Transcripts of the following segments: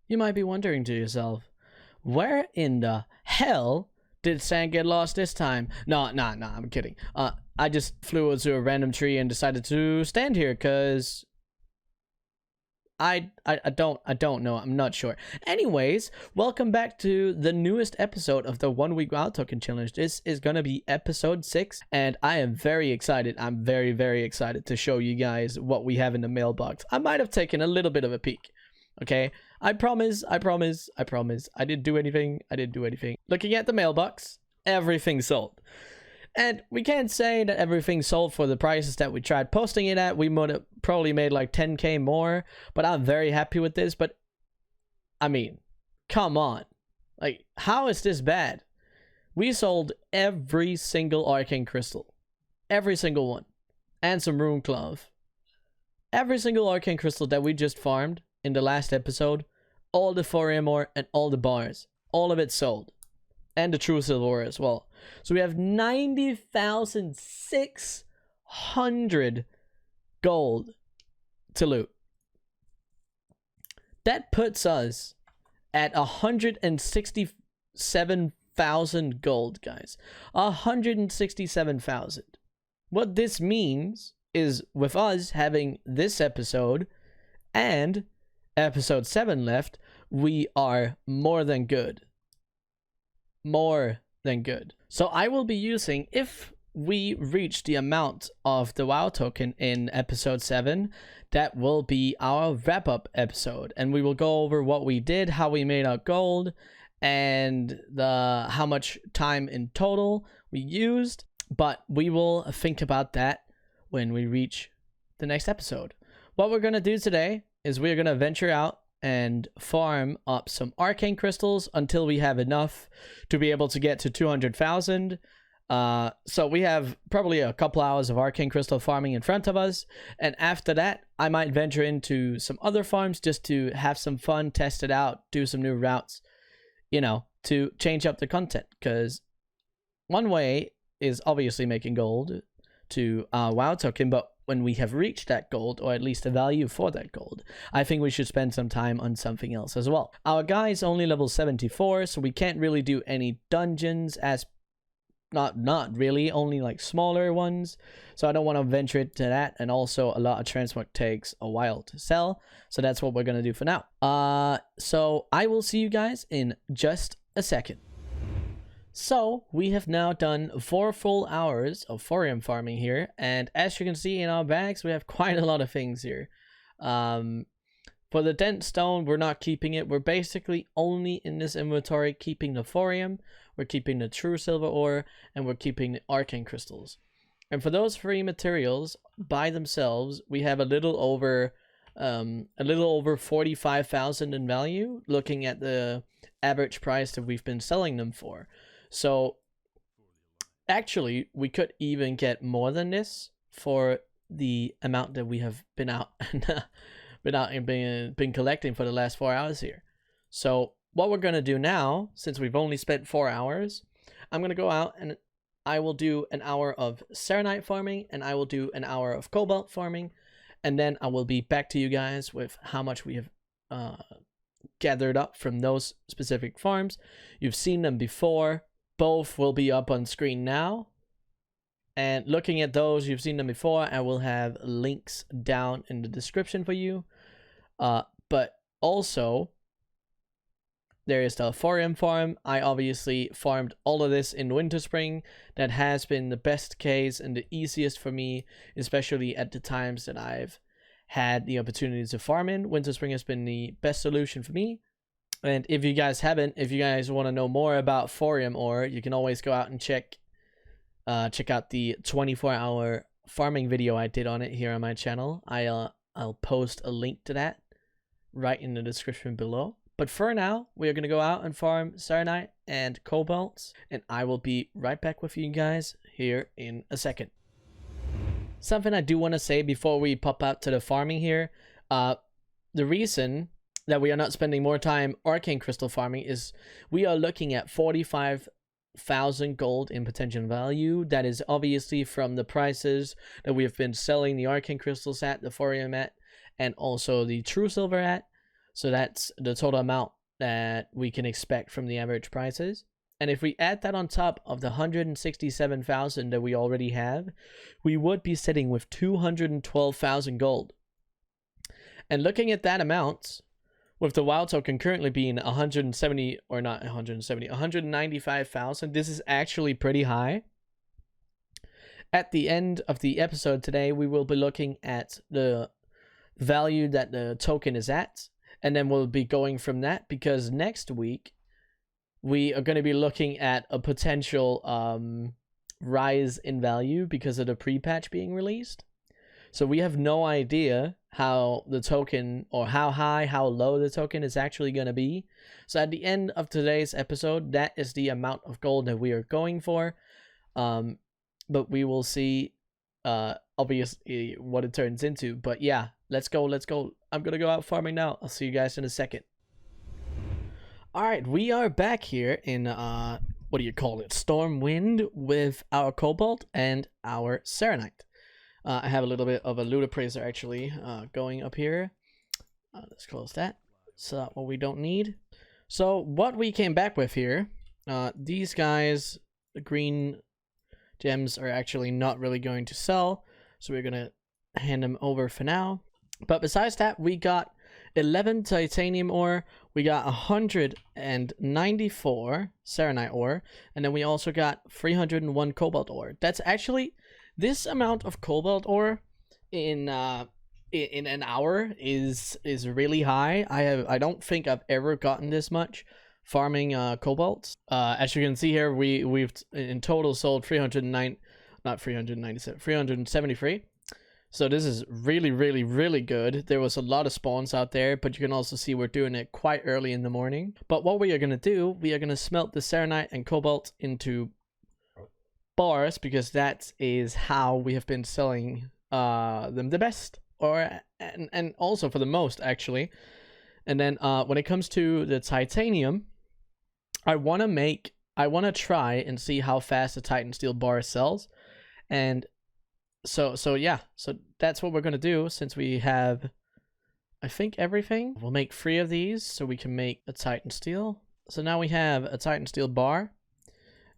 You might be wondering to yourself, where in the hell did Sand get lost this time? No, I'm kidding. I just flew to a random tree and decided to stand here because I don't know. I'm not sure. Anyways, welcome back to the newest episode of the 1 Week WoW Token Challenge. This is gonna be episode 6, and I am very excited. I'm very excited to show you guys what we have in the mailbox. I might have taken a little bit of a peek. Okay, I promise. I didn't do anything. Looking at the mailbox, everything sold. And we can't say that everything sold for the prices that we tried posting it at. We would have probably made like 10k more, but I'm very happy with this. But I mean, come on, like, how is this bad? We sold every single Arcane Crystal, every single one, and some Rune Clove. Every single Arcane Crystal that we just farmed in the last episode, all the Thorium ore and all the bars, all of it sold. And the True Silver ore as well. So we have 90,600 gold to loot. That puts us at 167,000 gold, guys. 167,000. What this means is, with us having this episode and episode 7 left, we are more than good. More than good. So I will be using, if we reach the amount of the WoW token in episode 7, that will be our wrap-up episode, and we will go over what we did, how we made our gold, and how much time in total we used. But we will think about that when we reach the next episode. What we're gonna do today is we're gonna venture out and farm up some Arcane Crystals until we have enough to be able to get to 200,000. So we have probably a couple hours of Arcane Crystal farming in front of us, and after that I might venture into some other farms just to have some fun, test it out, do some new routes, you know, to change up the content. Because one way is obviously making gold to WoW token, but when we have reached that gold, or at least the value for that gold, I think we should spend some time on something else as well. Our guy is only level 74, so we can't really do any dungeons, as not really, only like smaller ones. So I don't want to venture into that, and also a lot of transmog takes a while to sell. So that's what we're gonna do for now. So I will see you guys in just a second. So we have now done 4 full hours of Thorium farming here, and as you can see in our bags, we have quite a lot of things here. For the Dent Stone, we're not keeping it. We're basically only in this inventory keeping the Thorium, we're keeping the True Silver ore, and we're keeping the Arcane Crystals. And for those 3 materials by themselves, we have a little over 45,000 in value, looking at the average price that we've been selling them for. So actually we could even get more than this for the amount that we have been out and been collecting for the last 4 hours here. So what we're going to do now, since we've only spent 4 hours, I'm going to go out and I will do an hour of Serenite farming, and I will do an hour of Cobalt farming, and then I will be back to you guys with how much we have gathered up from those specific farms. You've seen them before. Both will be up on screen now, and looking at those, you've seen them before. I will have links down in the description for you. But also there is the Thorium farm. I obviously farmed all of this in Winter Spring. That has been the best case and the easiest for me, especially at the times that I've had the opportunity to farm in. Winter Spring has been the best solution for me. And if you guys want to know more about Thorium ore, you can always go out and check out the 24-hour farming video I did on it here on my channel. I'll post a link to that right in the description below. But for now, we are going to go out and farm Serenite and Cobalt, and I will be right back with you guys here in a second. Something I do want to say before we pop out to the farming here, the reason that we are not spending more time Arcane Crystal farming is we are looking at 45,000 gold in potential value. That is obviously from the prices that we have been selling the Arcane Crystals at, the Thorium at, and also the True Silver at. So that's the total amount that we can expect from the average prices. And if we add that on top of the 167,000 that we already have, we would be sitting with 212,000 gold. And looking at that amount, with the WoW token currently being 170, or not 170, 195,000, this is actually pretty high. At the end of the episode today, we will be looking at the value that the token is at, and then we'll be going from that, because next week we are going to be looking at a potential rise in value because of the pre-patch being released. So we have no idea how the token, or how high, how low the token is actually going to be. So at the end of today's episode, that is the amount of gold that we are going for. But we will see, obviously, what it turns into. But yeah, let's go. I'm going to go out farming now. I'll see you guys in a second. All right, we are back here in, what do you call it? Stormwind, with our Cobalt and our Serenite. I have a little bit of a loot appraiser actually going up here. Let's close that. So what we don't need. So what we came back with here, these guys, the green gems, are actually not really going to sell. So we're going to hand them over for now. But besides that, we got 11 titanium ore. We got 194 serenite ore. And then we also got 301 cobalt ore. That's actually... This amount of cobalt ore in an hour is really high. I don't think I've ever gotten this much farming cobalt. As you can see here, we've in total sold 373. So this is really good. There was a lot of spawns out there, but you can also see we're doing it quite early in the morning. But what we are gonna do, we are gonna smelt the serenite and cobalt into bars, because that is how we have been selling them the best, and also for the most actually. And then when it comes to the titanium, I want to try and see how fast the Titan Steel bar sells. And so yeah, so that's what we're gonna do. Since we have, I think, everything, we'll make 3 of these so we can make a Titan Steel. So now we have a Titan Steel bar.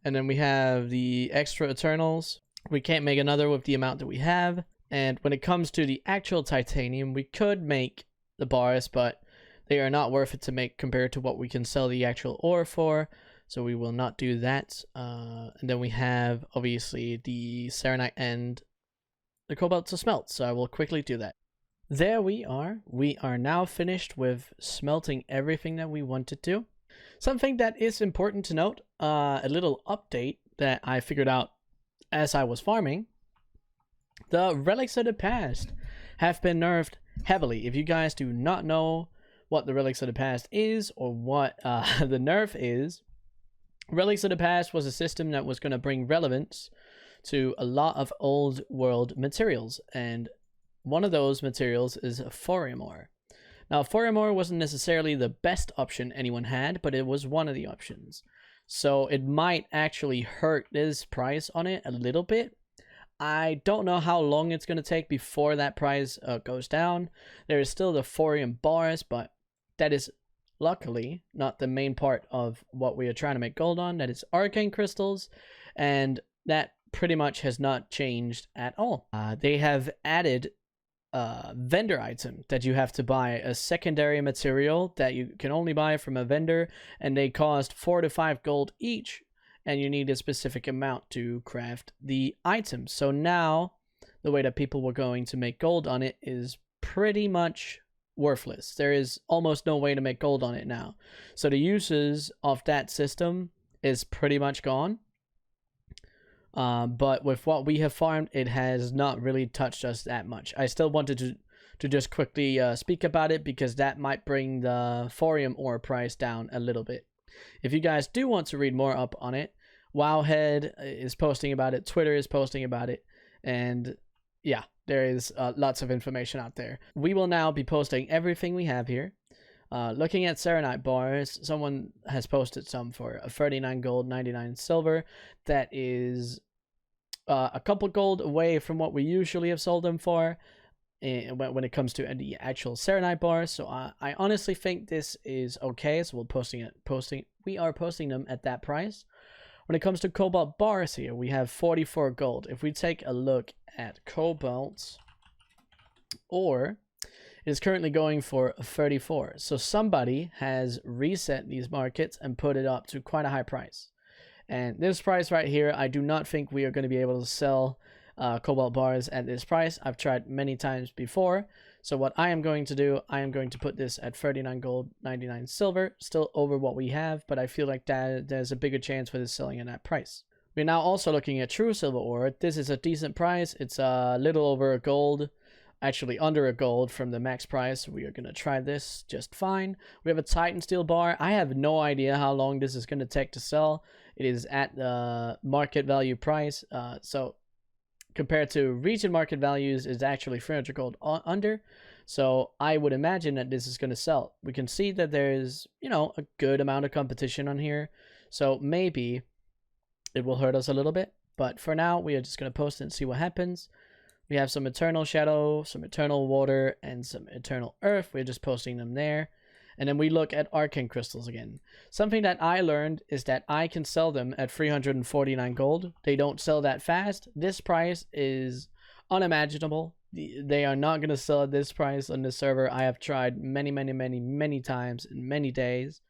And then we have the extra Eternals. We can't make another with the amount that we have. And when it comes to the actual titanium, we could make the bars, but they are not worth it to make compared to what we can sell the actual ore for. So we will not do that. And then we have, obviously, the serenite and the cobalt to smelt. So I will quickly do that. There we are. We are now finished with smelting everything that we wanted to. Something that is important to note, a little update that I figured out as I was farming. The Relics of the Past have been nerfed heavily. If you guys do not know what the Relics of the Past is, or what the nerf is, Relics of the Past was a system that was going to bring relevance to a lot of old world materials. And one of those materials is Thorium ore. Now, Thorium ore wasn't necessarily the best option anyone had, but it was one of the options. So it might actually hurt this price on it a little bit. I don't know how long it's going to take before that price goes down. There is still the Thorium bars, but that is luckily not the main part of what we are trying to make gold on. That is Arcane crystals, and that pretty much has not changed at all. They have added vendor item that you have to buy, a secondary material that you can only buy from a vendor, and they cost 4 to 5 gold each, and you need a specific amount to craft the items. So now the way that people were going to make gold on it is pretty much worthless. There is almost no way to make gold on it now. So the uses of that system is pretty much gone. But with what we have farmed, it has not really touched us that much. I still wanted to just quickly speak about it, because that might bring the Thorium ore price down a little bit. If you guys do want to read more up on it, Wowhead is posting about it, Twitter is posting about it, and yeah, there is lots of information out there. We will now be posting everything we have here. Looking at Serenite bars, someone has posted some for 39 gold, 99 silver. That is a couple gold away from what we usually have sold them for. when it comes to the actual Serenite bars. So I honestly think this is okay. So we are posting them at that price. When it comes to cobalt bars here, we have 44 gold. If we take a look at cobalt ore, it is currently going for 34. So somebody has reset these markets and put it up to quite a high price. And this price right here, I do not think we are going to be able to sell cobalt bars at this price. I've tried many times before. So what I am going to do, I am going to put this at 39 gold, 99 silver, still over what we have, but I feel like that there's a bigger chance for this selling at that price. We're now also looking at true silver ore. This is a decent price. It's a little over a gold, actually under a gold from the max price. We are going to try this just fine. We have a Titan steel bar. I have no idea how long this is going to take to sell. It is at the market value price. So compared to region market values, is actually 300 gold under. So I would imagine that this is going to sell. We can see that there's, you know, a good amount of competition on here. So maybe it will hurt us a little bit. But for now, we are just going to post it and see what happens. We have some Eternal Shadow, some Eternal Water, and some Eternal Earth. We're just posting them there. And then we look at Arcane Crystals again. Something that I learned is that I can sell them at 349 gold. They don't sell that fast. This price is unimaginable. They are not going to sell at this price on the server. I have tried many times in many days.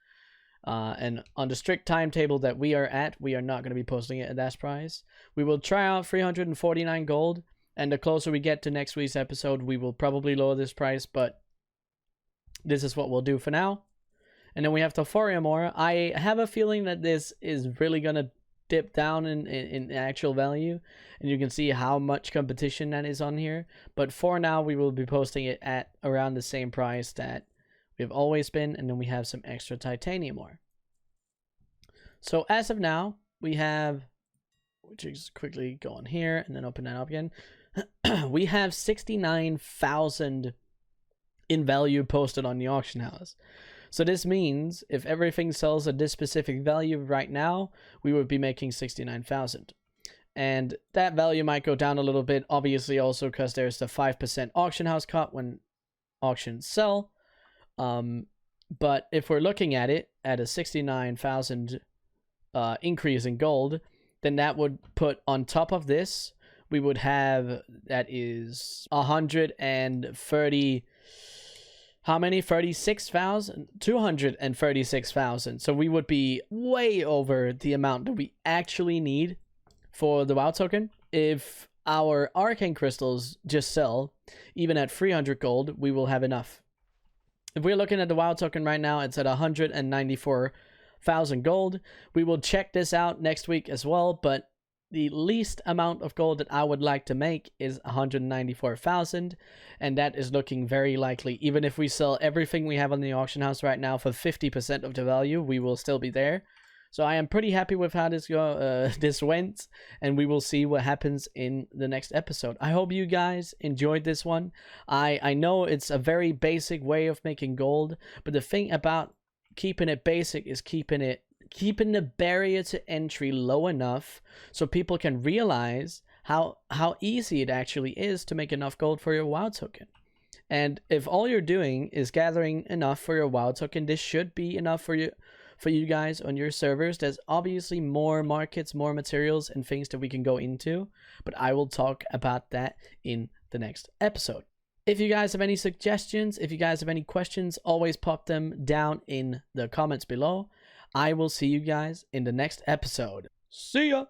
And on the strict timetable that we are at, we are not going to be posting it at that price. We will try out 349 gold. And the closer we get to next week's episode, we will probably lower this price, but this is what we'll do for now. And then we have the Thorium ore. I have a feeling that this is really going to dip down in actual value. And you can see how much competition that is on here. But for now, we will be posting it at around the same price that we've always been. And then we have some extra titanium ore. So as of now, we have, which just quickly go on here and then open that up again. We have 69,000 in value posted on the auction house. So this means if everything sells at this specific value right now, we would be making 69,000. And that value might go down a little bit, obviously also because there's the 5% auction house cut when auctions sell. But if we're looking at it at a 69,000 increase in gold, then that would put on top of this, we would have, that is 130, how many? 36,000? 236,000. So we would be way over the amount that we actually need for the WoW token. If our Arcane Crystals just sell, even at 300 gold, we will have enough. If we're looking at the WoW token right now, it's at 194,000 gold. We will check this out next week as well, but the least amount of gold that I would like to make is 194,000, and that is looking very likely. Even if we sell everything we have on the auction house right now for 50% of the value, we will still be there. So I am pretty happy with how this went, and we will see what happens in the next episode. I hope you guys enjoyed this one. I know it's a very basic way of making gold, but the thing about keeping it basic is keeping the barrier to entry low enough so people can realize how easy it actually is to make enough gold for your WoW token. And if all you're doing is gathering enough for your WoW token, this should be enough for you guys on your servers. There's obviously more markets, more materials and things that we can go into, but I will talk about that in the next episode. If you guys have any suggestions, if you guys have any questions, always pop them down in the comments below. I will see you guys in the next episode. See ya!